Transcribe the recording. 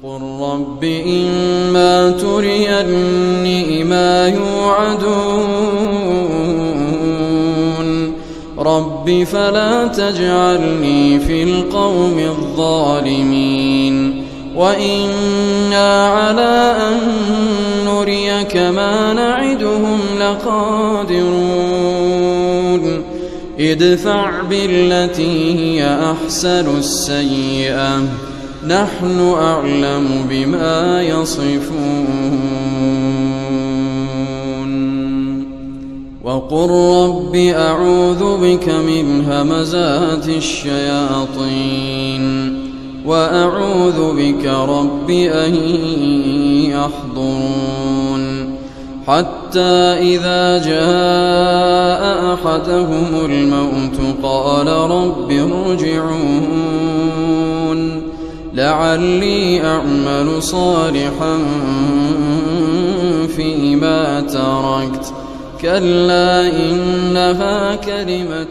قل رب إما تريني ما يوعدون رب فلا تجعلني في القوم الظالمين وإنا على أن نريك ما نعدهم لقادرون ادفع بالتي هي أحسن السيئة نحن أعلم بما يصفون وقل رب أعوذ بك من همزات الشياطين وأعوذ بك رب أن يحضرون حتى إذا جاء أحدهم الموت قال رب ارجعون لعلي أعمل صالحا فيما تركت كلا إنها كلمة